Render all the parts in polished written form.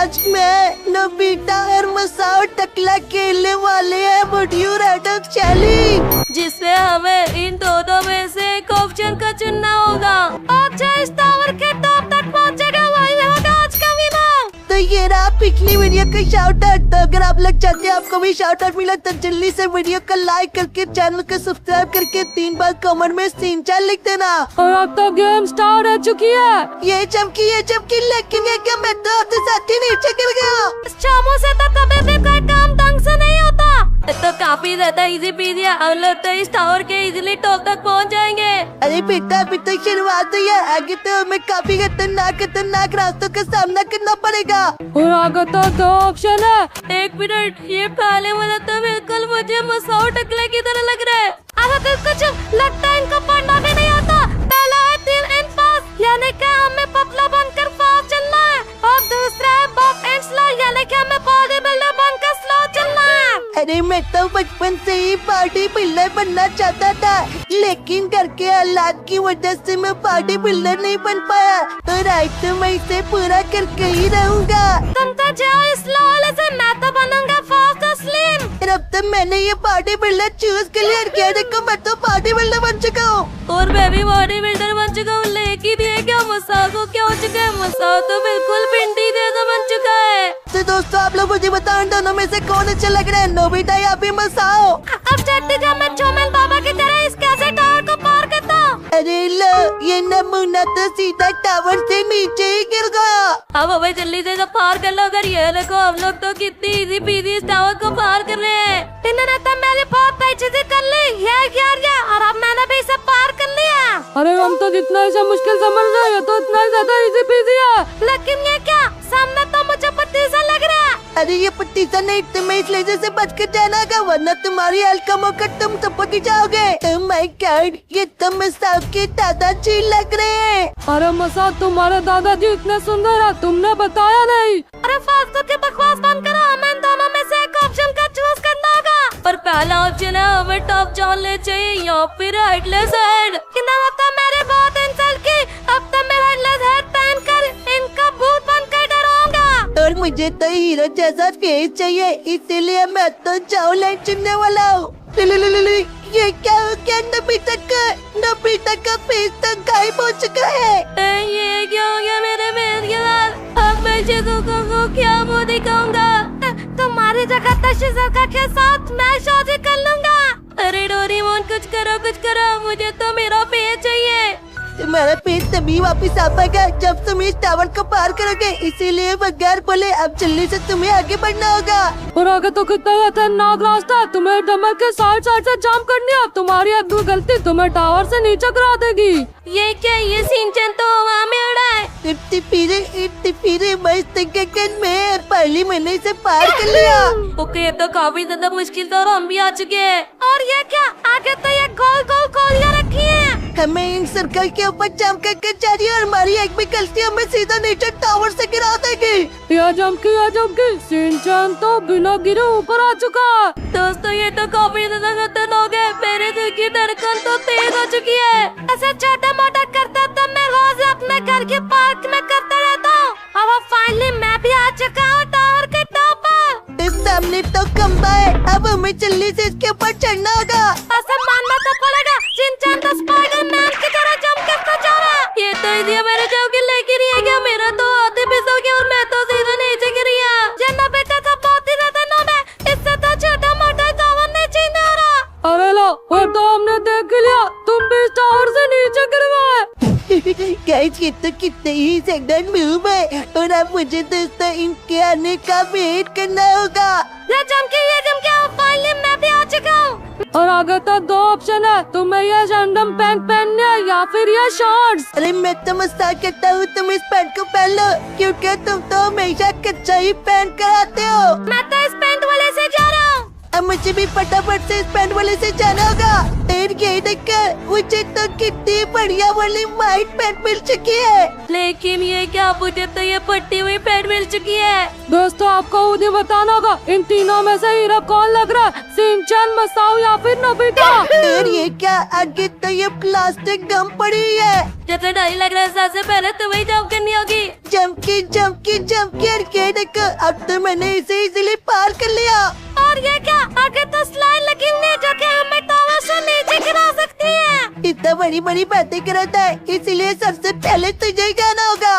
आज मैं नोबिता और मसाओ टकला खेलने वाले हैं वुड यू रादर चैलेंज, जिसमें हमें इन दोनों में से एक ऑप्शन का चुनना होगा। अच्छा, इस टावर के टॉप तक पहुंचेगा वही होगा आज का विनर। तो ये रहा पिछली वीडियो का शाउट आउट। तो अगर आप लोग चाहते हैं आपको भी शाउट आउट मिला तो जल्दी से वीडियो को लाइक करके चैनल को सब्सक्राइब करके 3 बार कमेंट में सीन चार लिख देना। और अब तो गेम स्टार्ट हो चुकी है। ये चमकी लेकिन ये क्या मैं तो आपके साथ ही नीचे गिर गया। इस चामू से तो कभी भी कोई काम ढंग से नहीं होता। तो काफी ज्यादा इजी पीजी है, हम लोग तो इस टावर के इजीली टॉप तक पहुंच जाएंगे। अरे बेटा अभी तो शुरुआत हुई है, आगे तो हमें काफी खतरनाक रास्तों का सामना करना पड़ेगा। और आगे तो 2 ऑप्शन है। 1 मिनट, ये पहले वाला तो बिल्कुल मुझे मसाओ टकले की तरह लग रहा है। अगर कुछ लगता है इनको पढ़ना भी नहीं आता। पहला है 3 एंड पास, यानी कि हमें पतला बनकर फास्ट चलना है। और दूसरा है बॉब एंड स्लो, यानी कि हमें बॉडी बिल्डर बनकर स्लो चलना है। अरे मैं तो बचपन से ही बॉडी बिल्डर बनना चाहता था, लेकिन घर के हालात की वजह से मैं बॉडी बिल्डर नहीं बन पाया। तो राइट तो मैं इसे पूरा करके ही रहूँगा। तुम तो जाओ स्लो वाले से, मैं तो बनूंगा फास्ट और स्लिम। अब तक मैंने ये बॉडी बिल्डर चूज कर लिया। क्या देखो मैं तो बॉडी बिल्डर बन चुका हूँ। और मैं भी बॉडी बिल्डर बन चुका हूँ, लेकिन ये क्या मसाओ को क्या हो चुका है? मसाओ तो बिल्कुल भिंडी जैसा बन चुका है। तो दोस्तों आप लोग मुझे बताओ दोनों में से कौन अच्छा लग रहा है, नोबिता या फिर मसाओ? अब चट्टी जब मैं चोमेल बाबा की तरह इस कैसे टावर को पार करता हूँ। अरे लो, ये नमूना तो सीधा टावर से नीचे ही गिर गया। अब हमें जल्दी से पार कर लो। अगर ये देखो हम लोग तो कितनी इजी पीजी इस टावर को पार कर रहे हैं। इन्होंने तो मैंने बहुत अच्छी चीजें कर ली यार, और अब मैंने भी इसे पार कर लिया। अरे हम तो जितना इसे मुश्किल समझ रहे हैं तो इतना ज्यादा इजी पीजी है। लेकिन ये क्या, सामने तो मुझे पतीसा लग रहा है। अरे ये पतीसा नहीं, तुम्हें इस लेजर से बच कर जाना होगा, वरना तुम्हारी हल्का होकर तुम टपक जाओगे। ओह माय गॉड, ये तो मसाओ के दादाजी लग रहे हैं। अरे मसाओ, तुम्हारे दादाजी इतने सुंदर है, तुमने बताया नहीं। अरे फालतू की बकवास बंद करो, हमें इन दोनों में से एक ऑप्शन का चूज करना होगा। पर पहला ऑप्शन है हमें टॉप जान ले चाहिए या फिर हेडलेस हेड। तो मेरे बहुत इंसल्ट की, अब तो मैं हेडलेस हेड पहन कर इनका भूत बनकर डराऊंगा। और मुझे तो हीरो जैसा फेस चाहिए, इसीलिए मैं तो जाओ लाइन चुनने वाला हूँ। ये क्या हो गया? नोबिता का फेस तो गायब हो चुका है। ये क्या हो गया मेरे फेस के साथ? अब मैं शिजुका को क्या मुँह दिखाऊंगा? तुम्हारी जगह तो शिजुका के साथ मैं शादी कर लूंगा। अरे डोरेमोन कुछ करो, मुझे तो मेरा फेस चाहिए। तुम्हारा पेट तभी वापस आ पाएगा जब तुम इस टावर को पार करोगे, इसीलिए बगैर बोले अब जल्दी से तुम्हें आगे बढ़ना होगा। और आगे तो कितना खतरनाक रास्ता है, तुम्हें डमर के साइड से जंप करनी है। तुम्हारी एक भी गलती तुम्हें टावर से नीचे गिरा देगी। ये क्या, ये सिंचन तो हवा में उड़ा है। इतनी फिरे मस्त में पहली महीने से पार कर लिया। ओके, तो काफी ज्यादा मुश्किल तो हम भी आ चुके हैं। और ये क्या, आगे तो ये गोल गोलियां रखी है। हमें इन सर्कल के ऊपर जंप करके जा रही है और हमारी एक भी गलती हमें सीधा नीचे टावर से गिरा देगी। या जंप की सिंचन तो बिना गिरे ऊपर आ चुका। दोस्तों ये तो काफी ज्यादा खतरनाक है, मेरे दिल की धड़कन तो तेज हो चुकी है। ऐसे छोटा मोटा करता तो मैं रोज अपने घर के पार्क में करता रहता हूँ। अब फाइनली मैं भी आ चुका हूँ टावर के टॉप पर। इस सामने तो खंबा है, अब हमें जल्दी से इसके ऊपर चढ़ना होगा। ऐसा मानना तो पड़ेगा, सिंचन तो स्पाइडरमैन की तरह जंप करता जा रहा है। ये तो इधर मेरे जाओगे, लेकिन ये क्या, मेरा तो हाथ फिस हो गया और मैं तो सीधा नीचे गिर गया। जन्ना बेटा तो बहुत ही ज्यादा नोब है, इससे तो छोटा मोटा टावर नीचे नहीं आ रहा। अरे लो, वो तो हमने देख लिया, तुम भी इस टावर से नीचे गिर गए। गाइस ये तो कितने ही सडन मूव है, और अब मुझे दोस्तों इनके आने का वेट करना होगा। ये जम के फाइनली मैं भी आ चुका हूँ। और आगे तो 2 ऑप्शन है, तुम्हें ये रैंडम पैंट पहनने है या फिर ये शॉर्ट्स। अरे मैं तो मजाक करता हूँ, तुम इस पैंट को पहन लो, क्योंकि तुम तो हमेशा कच्चा ही पहन कर आते हो। मैं तो इस पैंट वाले से जा रहा हूँ। अब मुझे भी फटाफट से इस पैंट वाले से जाना होगा। और ये देखकर मुझे तो कितनी बढ़िया वाली व्हाइट पैंट मिल चुकी है। लेकिन ये क्या, मुझे तो ये फटी हुई पैंट मिल चुकी है। दोस्तों आपको उन्हें बताना होगा इन तीनों में से हीरो कौन लग रहा है, शिनचैन, मसाओ या फिर नोबिता। और ये क्या, आगे तो ये प्लास्टिक गम पड़ी है। जैसे डर लग रहा है, सबसे पहले तुम्हें जंप करनी होगी। जमकी जमकी जमकी, और ये देखो अब तो मैंने इसे इजीली पार कर लिया। और ये क्या, आगे तो स्लाइड लगी हुई है जो कि हमें टावर से नीचे गिरा सकती है। इतना बड़ी बड़ी बातें करता है, इसीलिए सबसे पहले तुझे ही जाना होगा।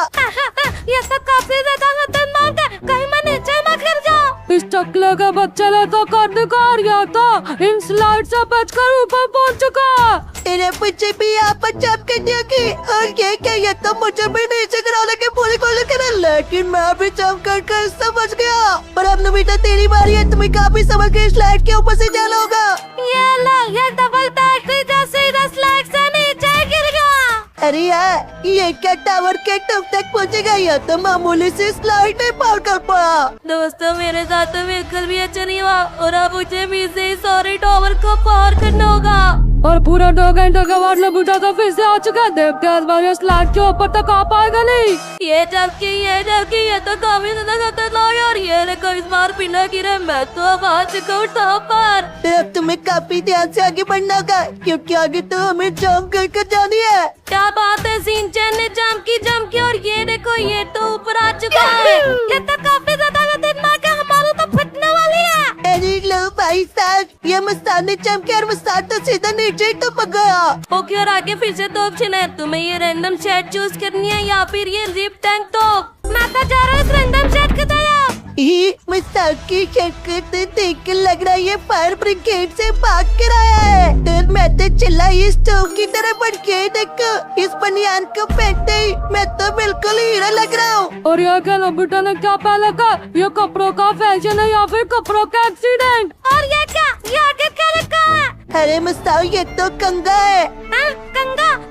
ये तो काफी ज्यादा खतरनाक है, कहीं मैं नीचे न गिर जाऊं। इस टकले के बच्चे ने तो कर दिखा रहा था, इन स्लाइड से बचकर ऊपर पहुंच चुका है। तेरे मुझे भी यहाँ पर जंप करनी होगी। और ये क्या, ये तो मुझे भी नीचे गिराने की पूरी कोशिश करे, लेकिन मैं भी जंप कर समझ गया। पर अब नोबिता तेरी बारी है, तुम्हें काफी समझ के स्लाइड के ऊपर से जाना होगा। ये लो, ये डबल टैक्सी जैसे इधर स्लाइड से नीचे गिर गया। अरे यार, ये क्या टावर के टॉप तक पहुँचेगा, या तो मामूली से स्लाइड नहीं पार कर पाया। दोस्तों मेरे साथ तो बिल्कुल भी अच्छा नहीं हुआ, और अब मुझे भी से सारे टावर को पार करना होगा। और पूरा 2 घंटे के बाद नोबिता तो फिर से आ चुका है। देखते हैं इस बार ये स्लाइड के ऊपर तक आ पाएगा नहीं। ये तो काफी ज्यादा खतरनाक है। और ये देखो, इस बार बिना गिरे मैं तो अब आ चुका हूँ टॉप पर। तो अब तुम्हें काफी ध्यान से आगे बढ़ना होगा, क्योंकि आगे तो हमें जंप कर जानी है। क्या बात है, शिनचैन ने जंप की। और ये देखो, ये तो ऊपर आ चुका है। ये तो काफी ज्यादा खतरनाक है, हमारा तो फटने वाली है। अरे लो भाई साहब, ये मस्तान ने जंप किया और मस्तान तो सीधा नीचे ही तो गया। ओके, और आगे फिर से तो ऑप्शन है, तुम्हें ये रैंडम शेड चूज करनी है या फिर ये रिप टैंक टॉप। मैं तो जा रहा हूँ इस रैंडम शेड की तरफ। ये मस्तान की शर्कत देख कर लग रहा है ये फायर ब्रिगेड से भाग कर आया है। तो मैं तो चला इस स्टोव की तरफ बढ़ के, देखो इस बनियान को पहनते ही मैं तो बिल्कुल हीरो लग रहा हूँ। और ये क्या नोबिता ने क्या पहना का, ये कपड़ों का फैशन है या फिर कपड़ों का एक्सीडेंट। और ये क्या, ये आगे क्या लिखा है? अरे मस्तान, ये तो कंगा है।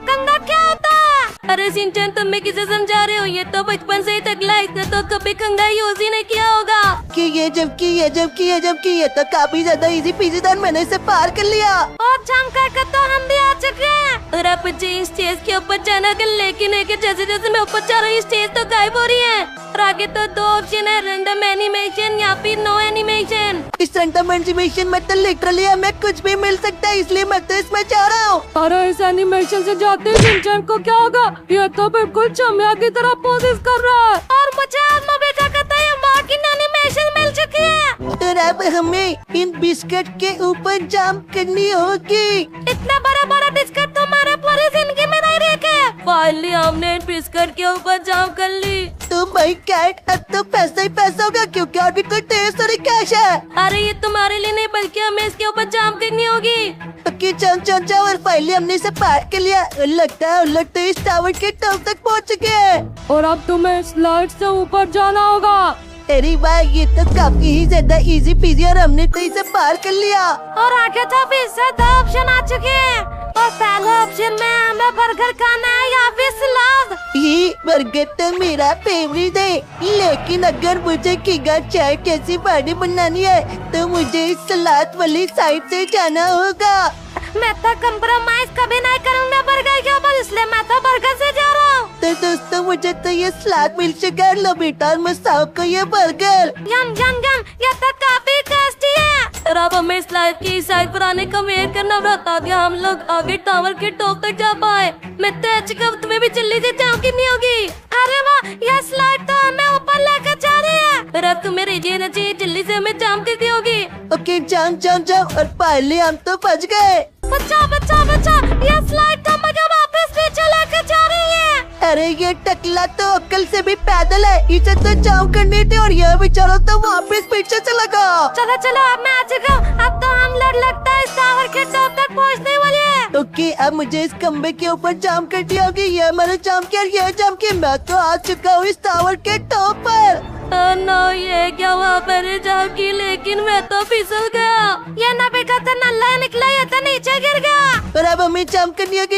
कंगा क्या होता है? अरे शिनचैन, तुम मैं किसे समझा रहे हो? ये तो बचपन से ही टकला है, इसने तो कभी कंगा यूज ही नहीं किया होगा। कि ये तो काफी ज्यादा इजी पीजी था, मैंने इसे पार कर लिया। और जंप कर तो हम भी आ चुके हैं। और अब मुझे इस स्टेज के ऊपर जाना है, लेकिन है कि जैसे जैसे मैं ऊपर जा रही हूँ स्टेज तो गायब हो रही है। और आगे तो 2 ऑप्शन है, रैंडम एनिमेशन या फिर नो एनिमेशन। इस रैंडम एनिमेशन में तो लिटरली हमें कुछ भी मिल सकता है, इसलिए मैं तो इसमें जा रहा हूँ। अरे इस एनिमेशन से जाते ही शिनचैन को क्या होगा, ये तो बिल्कुल चमिया की तरह पोजेस कर रहा है। और मुझे नोबिता कहता है मार्किंग एनिमेशन मिल चुकी है। और अब हमें इन बिस्किट के ऊपर जंप करनी होगी। इतना बड़ा बिस्किट तो हमारे पूरी जिंदगी में नहीं देखे। फाइनली हमने इन बिस्किट के ऊपर जंप कर ली। तो भाई कैट, अब तो पैसा ही पैसा होगा, क्योंकि अभी तो ढेर सारी कैश है। अरे ये तुम्हारे लिए नहीं, बल्कि हमें इसके ऊपर जंप करनी होगी। ओके, चल और फाइनली हमने इसे पार कर लिया। लगता है इस टावर के टॉप तक पहुंच चुके हैं। और अब तुम्हें स्लाइड से ऊपर जाना होगा। अरे वाह, ये तो काफी ही ज्यादा इजी पीजी, और हमने तो इसे पार कर लिया। और आगे तो फिर से 2 ऑप्शन आ चुके हैं। और पहले ऑप्शन में हमें बर्गर खाना है या फिर सलाद। ये बर्गर तो मेरा फेवरेट है, लेकिन अगर मुझे कीगा चाय कैसी बॉडी बनानी है तो मुझे इस सलाद वाली साइड से जाना होगा। मैं तो कंप्रोमाइज कभी नहीं करूँगा बर्गर के ऊपर, इसलिए मैं तो बर्गर से जा रहा हूँ। तो दोस्तों, मुझे तो ये सलाद मिल चुका है, नोबिता और मसाओ को ये बर्गर। यम ये तो काफी टेस्टी है। और अब हमें स्लाइड की साइड पर आने का वेट करना पड़ता है, हम लोग आगे टावर के टॉप तक जा पाए। मैं तो तुम्हें भी जल्दी से जंप करनी होगी। अरे वाह, यह स्लाइड तो हमें ऊपर लेकर जा रही है। और अब तुम्हें रेडी रहना चाहिए, जल्दी से हमें जंप करनी होगी। ओके, जाओ और पहले हम तो बच गए। बच्चा, यह स्लाइड तो मुझे वापस पीछे लेकर जा रही है। अरे ये टकला तो अक्ल से भी पैदल है, इसे तो जंप करनी थी और यह बेचारा तो वापस पीछे चला गया। चलो अब मैं आ चुका हूँ। अब तो हम लगता है इस टावर के टॉप तक पहुँचने वाले हैं। ओके, अब मुझे इस खंबे के ऊपर जंप करनी होगी। ये मैंने जंप किया, मैं तो आ चुका हूँ इस टावर के टॉप पर। नो, ये क्या हुआ, मैंने जंप की लेकिन मैं तो फिसल गया। ये नोबिता तो नल्ला निकला, ये तो नीचे गिर गया। और अब हमें जंप करनी होगी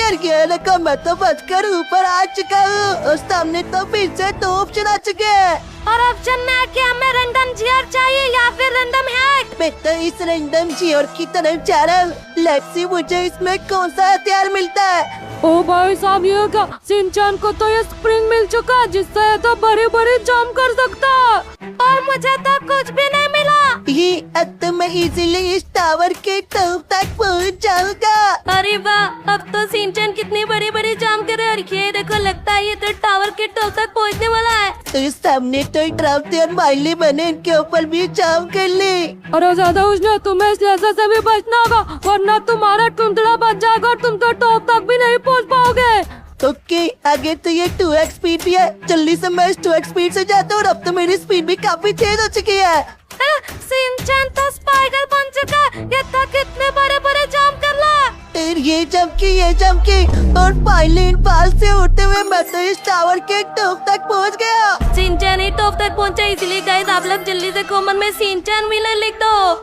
यार। ये देखो मैं तो बचकर ऊपर आ चुका हूँ और सामने तो फिर से 2 ऑप्शन आ चुके हैं। और ऑप्शन में क्या हमें रैंडम जीआर चाहिए या फिर रैंडम हैक? मैं तो इस रैंडम जीआर की तरफ जा रहा हूँ। लेट्स सी मुझे इसमें कौन सा हथियार मिलता है। ओ भाई साहब ये क्या, सिंचान को तो ये स्प्रिंग मिल चुका है जिससे तो बड़े बड़े जंप कर सकता है। और मुझे तो कुछ भी नहीं मिला। ये अब तो मैं इजीली इस टावर के टॉप तक पहुँच जाऊंगा। अरे वाह, अब तो सिंचन कितनी बड़ी बड़ी जंप कर रही है। देखो लगता है ये तो टावर के टॉप तक पहुँचने वाला है। तो इस सामने तो ड्राफ्ट और माइली बने, इनके ऊपर भी जंप कर ले। अरे ज्यादा उछना, तुम्हें इस लेजर से भी बचना होगा वरना तुम्हारा टुंडड़ा बच जाएगा और तुम तो टॉप तक भी नहीं पहुंच पाओगे। ओके, आगे तो ये 2x स्पीड भी है। जल्दी से मैं इस 2x स्पीड से जाता हूँ और अब तो मेरी स्पीड भी काफी तेज हो चुकी है। सिंचन तो स्पाइडर बन चुका। ये तो कितने बड़े बड़े जंप कर ला। फिर ये जंप की और पाइलिन पाल से उड़ते हुए मैं तो इस टावर के टॉप तक पहुँच गया। सिंचन ही टॉप तक पहुंचा, इसलिए गाइस आप लोग जल्दी से कमेंट में सिंचन विलन लिख दो।